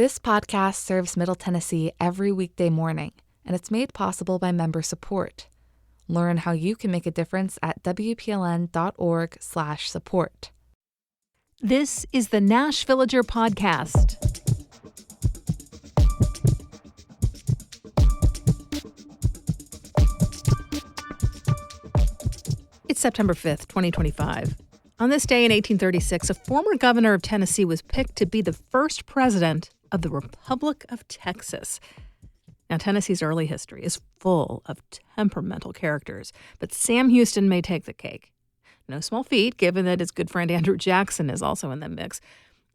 This podcast serves Middle Tennessee every weekday morning, and it's made possible by member support. Learn how you can make a difference at WPLN.org/support. This is the Nashvillager Podcast. It's September 5th, 2025. On this day in 1836, a former governor of Tennessee was picked to be the first president of the Republic of Texas. Now, Tennessee's early history is full of temperamental characters, but Sam Houston may take the cake. No small feat, given that his good friend Andrew Jackson is also in the mix.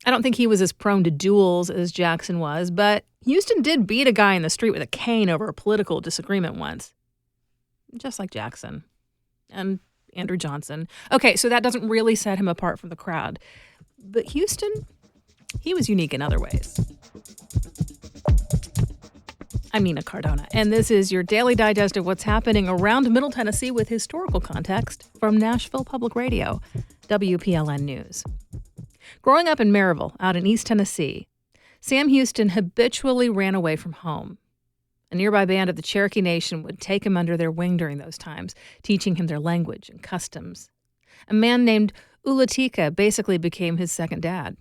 I don't think he was as prone to duels as Jackson was, but Houston did beat a guy in the street with a cane over a political disagreement once. Just like Jackson. And Andrew Johnson. Okay, so that doesn't really set him apart from the crowd. But Houston, he was unique in other ways. I'm Nina Cardona, and this is your daily digest of what's happening around Middle Tennessee with historical context from Nashville Public Radio, WPLN News. Growing up in Maryville, out in East Tennessee, Sam Houston habitually ran away from home. A nearby band of the Cherokee Nation would take him under their wing during those times, teaching him their language and customs. A man named Ulatika basically became his second dad.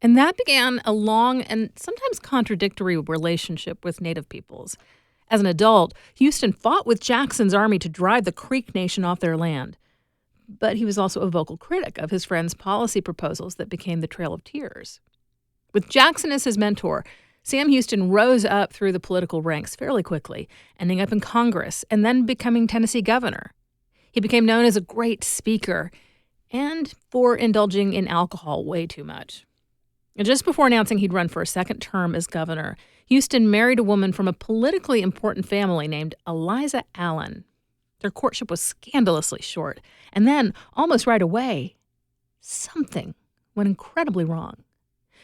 And that began a long and sometimes contradictory relationship with Native peoples. As an adult, Houston fought with Jackson's army to drive the Creek Nation off their land. But he was also a vocal critic of his friend's policy proposals that became the Trail of Tears. With Jackson as his mentor, Sam Houston rose up through the political ranks fairly quickly, ending up in Congress and then becoming Tennessee governor. He became known as a great speaker and for indulging in alcohol way too much. And just before announcing he'd run for a second term as governor, Houston married a woman from a politically important family named Eliza Allen. Their courtship was scandalously short, and then, almost right away, something went incredibly wrong.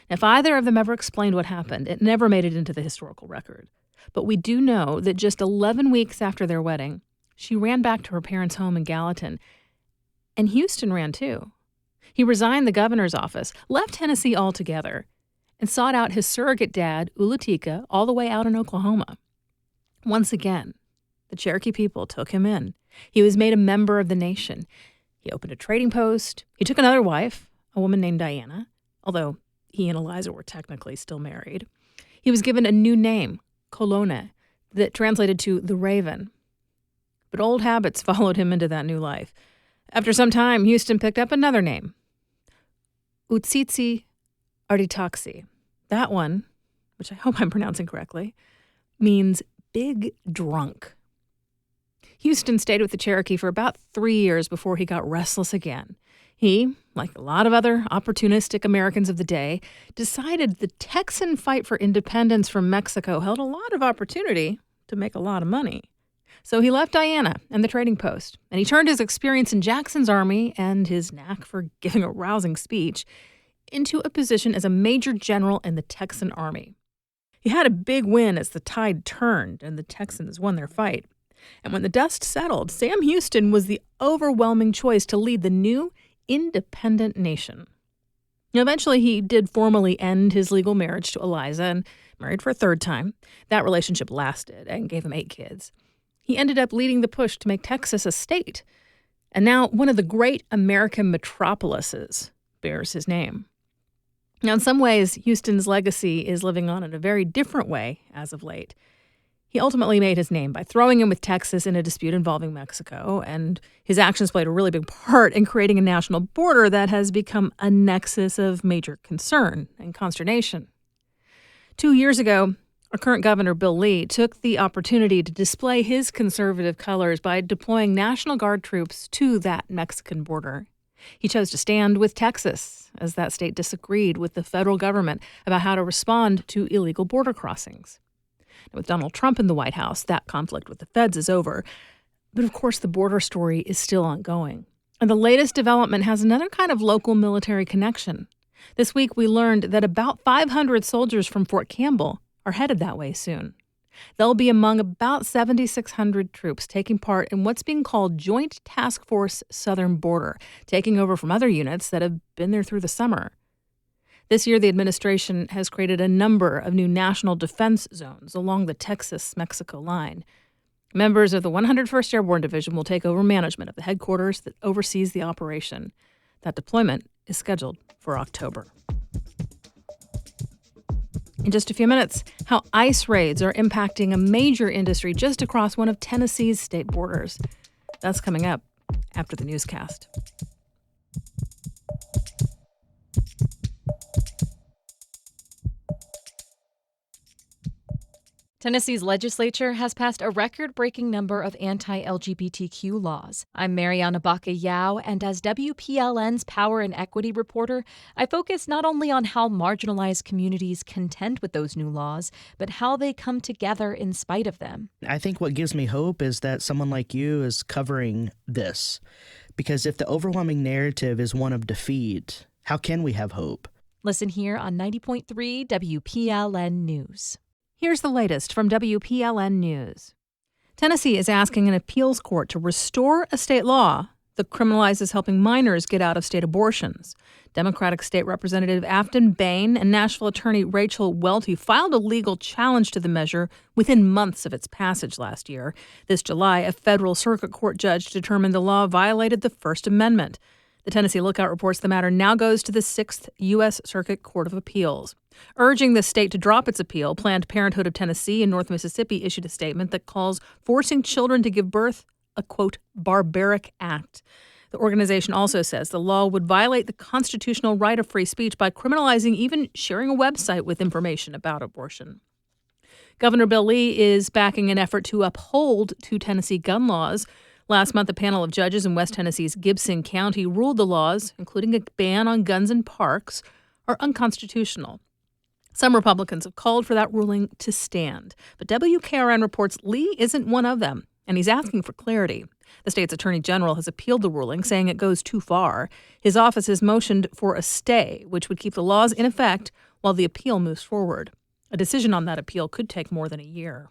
If either of them ever explained what happened, it never made it into the historical record. But we do know that just 11 weeks after their wedding, she ran back to her parents' home in Gallatin. And Houston ran too. He resigned the governor's office, left Tennessee altogether, and sought out his surrogate dad, Ulatika, all the way out in Oklahoma. Once again, the Cherokee people took him in. He was made a member of the nation. He opened a trading post. He took another wife, a woman named Diana, although he and Eliza were technically still married. He was given a new name, Cardona, that translated to the Raven. But old habits followed him into that new life. After some time, Houston picked up another name, Utsitsi Arditaxi. That one, which I hope I'm pronouncing correctly, means big drunk. Houston stayed with the Cherokee for about 3 years before he got restless again. He, like a lot of other opportunistic Americans of the day, decided the Texan fight for independence from Mexico held a lot of opportunity to make a lot of money. So he left Diana and the trading post, and he turned his experience in Jackson's army and his knack for giving a rousing speech into a position as a major general in the Texan army. He had a big win as the tide turned and the Texans won their fight. And when the dust settled, Sam Houston was the overwhelming choice to lead the new independent nation. Now, eventually, he did formally end his legal marriage to Eliza and married for a third time. That relationship lasted and gave him 8 kids. He ended up leading the push to make Texas a state. And now one of the great American metropolises bears his name. Now, in some ways, Houston's legacy is living on in a very different way as of late. He ultimately made his name by throwing in with Texas in a dispute involving Mexico, and his actions played a really big part in creating a national border that has become a nexus of major concern and consternation. 2 years ago, our current governor, Bill Lee, took the opportunity to display his conservative colors by deploying National Guard troops to that Mexican border. He chose to stand with Texas, as that state disagreed with the federal government about how to respond to illegal border crossings. With Donald Trump in the White House, that conflict with the feds is over. But of course, the border story is still ongoing. And the latest development has another kind of local military connection. This week, we learned that about 500 soldiers from Fort Campbell are headed that way soon. They'll be among about 7,600 troops taking part in what's being called Joint Task Force Southern Border, taking over from other units that have been there through the summer. This year, the administration has created a number of new national defense zones along the Texas-Mexico line. Members of the 101st Airborne Division will take over management of the headquarters that oversees the operation. That deployment is scheduled for October. In just a few minutes, how ICE raids are impacting a major industry just across one of Tennessee's state borders. That's coming up after the newscast. Tennessee's legislature has passed a record-breaking number of anti-LGBTQ laws. I'm Mariana Baca-Yao, and as WPLN's Power and Equity reporter, I focus not only on how marginalized communities contend with those new laws, but how they come together in spite of them. I think what gives me hope is that someone like you is covering this. Because if the overwhelming narrative is one of defeat, how can we have hope? Listen here on 90.3 WPLN News. Here's the latest from WPLN News. Tennessee is asking an appeals court to restore a state law that criminalizes helping minors get out of state abortions. Democratic State Representative Afton Bain and Nashville attorney Rachel Welty filed a legal challenge to the measure within months of its passage last year. This July, a federal circuit court judge determined the law violated the First Amendment. The Tennessee Lookout reports the matter now goes to the 6th U.S. Circuit Court of Appeals. Urging the state to drop its appeal, Planned Parenthood of Tennessee and North Mississippi issued a statement that calls forcing children to give birth a, quote, barbaric act. The organization also says the law would violate the constitutional right of free speech by criminalizing even sharing a website with information about abortion. Governor Bill Lee is backing an effort to uphold two Tennessee gun laws. Last month, a panel of judges in West Tennessee's Gibson County ruled the laws, including a ban on guns in parks, are unconstitutional. Some Republicans have called for that ruling to stand, but WKRN reports Lee isn't one of them, and he's asking for clarity. The state's attorney general has appealed the ruling, saying it goes too far. His office has motioned for a stay, which would keep the laws in effect while the appeal moves forward. A decision on that appeal could take more than a year.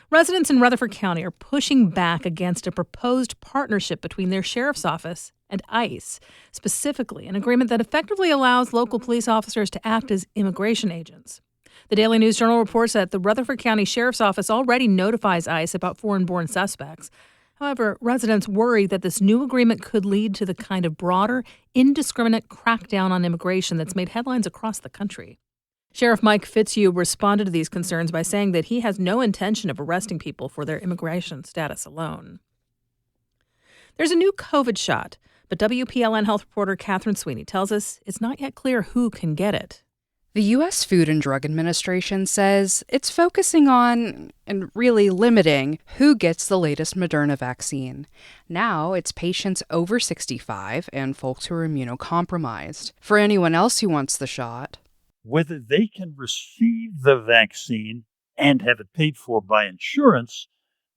Residents in Rutherford County are pushing back against a proposed partnership between their sheriff's office and ICE, specifically an agreement that effectively allows local police officers to act as immigration agents. The Daily News Journal reports that the Rutherford County Sheriff's Office already notifies ICE about foreign-born suspects. However, residents worry that this new agreement could lead to the kind of broader, indiscriminate crackdown on immigration that's made headlines across the country. Sheriff Mike Fitzhugh responded to these concerns by saying that he has no intention of arresting people for their immigration status alone. There's a new COVID shot, but WPLN health reporter Catherine Sweeney tells us it's not yet clear who can get it. The U.S. Food and Drug Administration says it's focusing on, and really limiting, who gets the latest Moderna vaccine. Now it's patients over 65 and folks who are immunocompromised. For anyone else who wants the shot, whether they can receive the vaccine and have it paid for by insurance,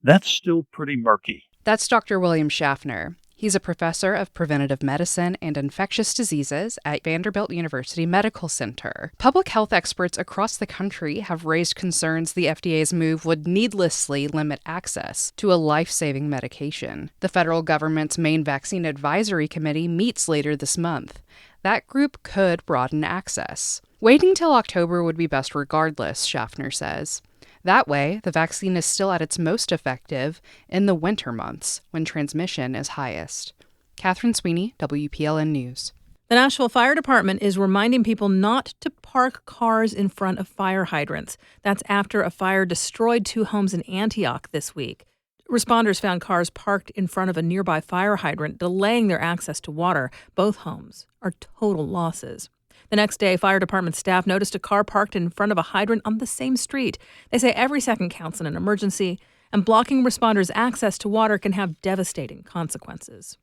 that's still pretty murky. That's Dr. William Schaffner. He's a professor of preventative medicine and infectious diseases at Vanderbilt University Medical Center. Public health experts across the country have raised concerns the FDA's move would needlessly limit access to a life-saving medication. The federal government's main vaccine advisory committee meets later this month. That group could broaden access. Waiting till October would be best regardless, Schaffner says. That way, the vaccine is still at its most effective in the winter months, when transmission is highest. Catherine Sweeney, WPLN News. The Nashville Fire Department is reminding people not to park cars in front of fire hydrants. That's after a fire destroyed 2 homes in Antioch this week. Responders found cars parked in front of a nearby fire hydrant, delaying their access to water. Both homes are total losses. The next day, fire department staff noticed a car parked in front of a hydrant on the same street. They say every second counts in an emergency, and blocking responders' access to water can have devastating consequences.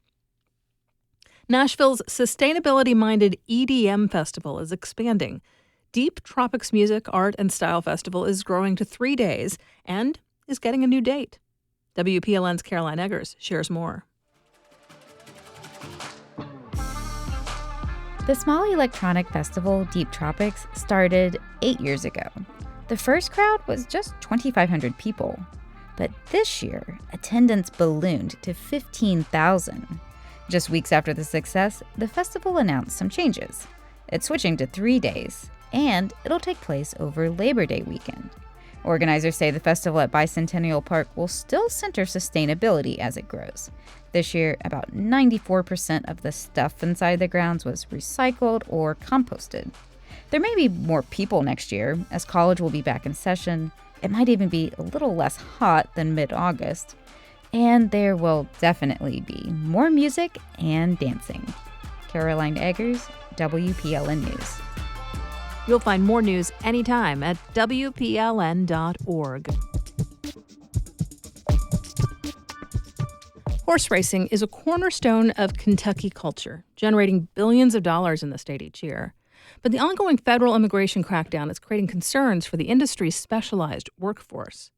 Nashville's sustainability-minded EDM festival is expanding. Deep Tropics Music, Art, and Style Festival is growing to 3 days and is getting a new date. WPLN's Caroline Eggers shares more. The small electronic festival, Deep Tropics, started 8 years ago. The first crowd was just 2,500 people. But this year, attendance ballooned to 15,000. Just weeks after the success, the festival announced some changes. It's switching to 3 days, and it'll take place over Labor Day weekend. Organizers say the festival at Bicentennial Park will still center sustainability as it grows. This year, about 94% of the stuff inside the grounds was recycled or composted. There may be more people next year, as college will be back in session. It might even be a little less hot than mid-August. And there will definitely be more music and dancing. Caroline Eggers, WPLN News. You'll find more news anytime at WPLN.org. Horse racing is a cornerstone of Kentucky culture, generating billions of dollars in the state each year. But the ongoing federal immigration crackdown is creating concerns for the industry's specialized workforce.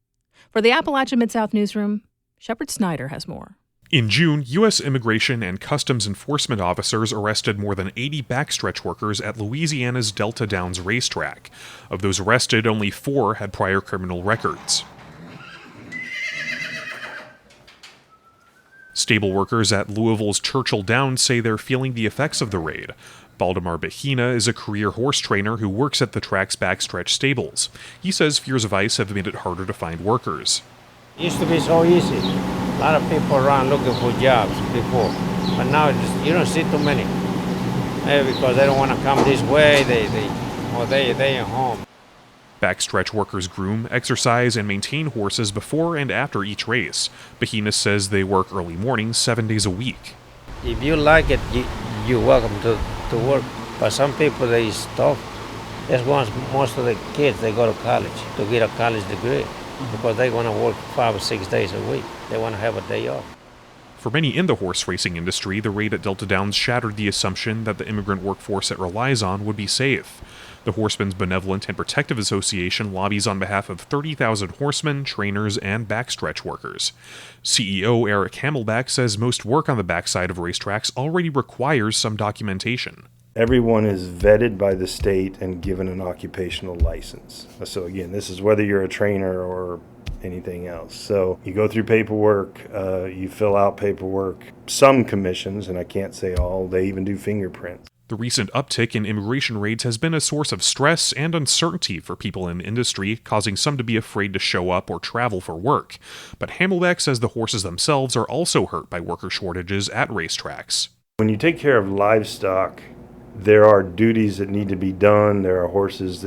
For the Appalachia Mid-South Newsroom, Shepard Snyder has more. In June, U.S. Immigration and Customs Enforcement officers arrested more than 80 backstretch workers at Louisiana's Delta Downs racetrack. Of those arrested, only 4 had prior criminal records. Stable workers at Louisville's Churchill Downs say they're feeling the effects of the raid. Baldemar Bahina is a career horse trainer who works at the track's backstretch stables. He says fears of ICE have made it harder to find workers. It used to be so easy. A lot of people around looking for jobs before, but now you don't see too many. Maybe because they don't want to come this way, they at home. Backstretch workers groom, exercise, and maintain horses before and after each race. Bahina says they work early mornings 7 days a week. If you like it, you're welcome to work. But some people, they stop. That's why most of the kids, they go to college to get a college degree. Because they want to work 5 or 6 days a week. They want to have a day off. For many in the horse racing industry, the raid at Delta Downs shattered the assumption that the immigrant workforce it relies on would be safe. The Horsemen's Benevolent and Protective Association lobbies on behalf of 30,000 horsemen, trainers, and backstretch workers. CEO Eric Hamelback says most work on the backside of racetracks already requires some documentation. Everyone is vetted by the state and given an occupational license. So again, this is whether you're a trainer or anything else. So you go through paperwork, you fill out paperwork. Some commissions, and I can't say all, they even do fingerprints. The recent uptick in immigration raids has been a source of stress and uncertainty for people in the industry, causing some to be afraid to show up or travel for work. But Hamelback says the horses themselves are also hurt by worker shortages at racetracks. When you take care of livestock, there are duties that need to be done. There are horses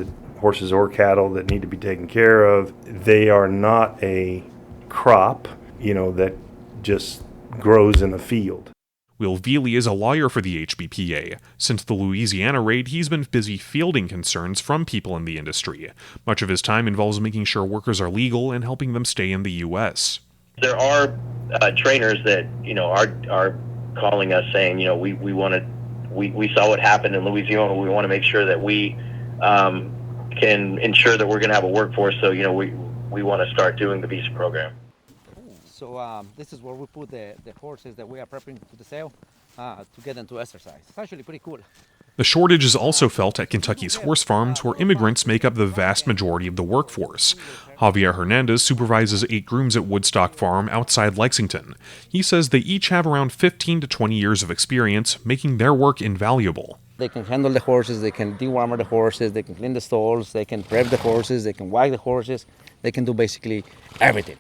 or cattle that need to be taken care of. They are not a crop, that just grows in a field. Will Veely is a lawyer for the HBPA. Since the Louisiana raid, he's been busy fielding concerns from people in the industry. Much of his time involves making sure workers are legal and helping them stay in the U.S. There are trainers that are calling us saying, we saw what happened in Louisiana. We want to make sure that we can ensure that we're going to have a workforce. So we want to start doing the visa program. So this is where we put the horses that we are prepping to the sale to get them to exercise. It's actually pretty cool. The shortage is also felt at Kentucky's horse farms, where immigrants make up the vast majority of the workforce. Javier Hernandez supervises 8 grooms at Woodstock Farm outside Lexington. He says they each have around 15 to 20 years of experience, making their work invaluable. They can handle the horses, they can dewormer the horses, they can clean the stalls, they can prep the horses, they can wag the horses, they can do basically everything.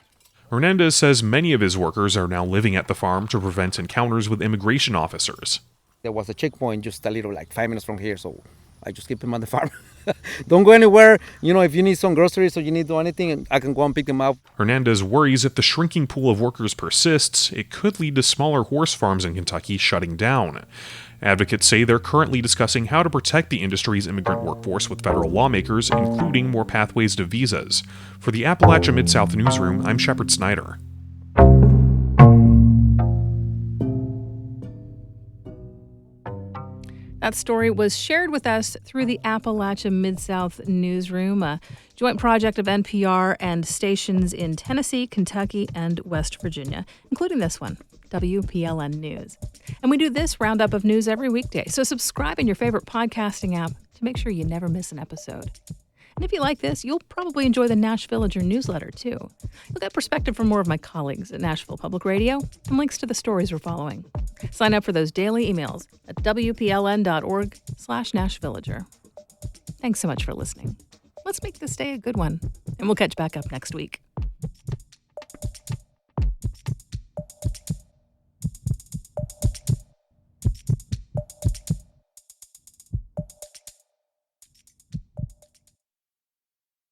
Hernandez says many of his workers are now living at the farm to prevent encounters with immigration officers. There was a checkpoint just a little 5 minutes from here, so I just keep him on the farm. Don't go anywhere. If you need some groceries or you need to do anything, I can go and pick them up. Hernandez worries if the shrinking pool of workers persists, it could lead to smaller horse farms in Kentucky shutting down. Advocates say they're currently discussing how to protect the industry's immigrant workforce with federal lawmakers, including more pathways to visas. For the Appalachia Mid-South Newsroom, I'm Shepard Snyder. That story was shared with us through the Appalachia Mid-South Newsroom, a joint project of NPR and stations in Tennessee, Kentucky, and West Virginia, including this one, WPLN News. And we do this roundup of news every weekday, so subscribe in your favorite podcasting app to make sure you never miss an episode. And if you like this, you'll probably enjoy the Nashvillager newsletter, too. You'll get perspective from more of my colleagues at Nashville Public Radio and links to the stories we're following. Sign up for those daily emails at WPLN.org/Nashvillager. Thanks so much for listening. Let's make this day a good one, and we'll catch back up next week.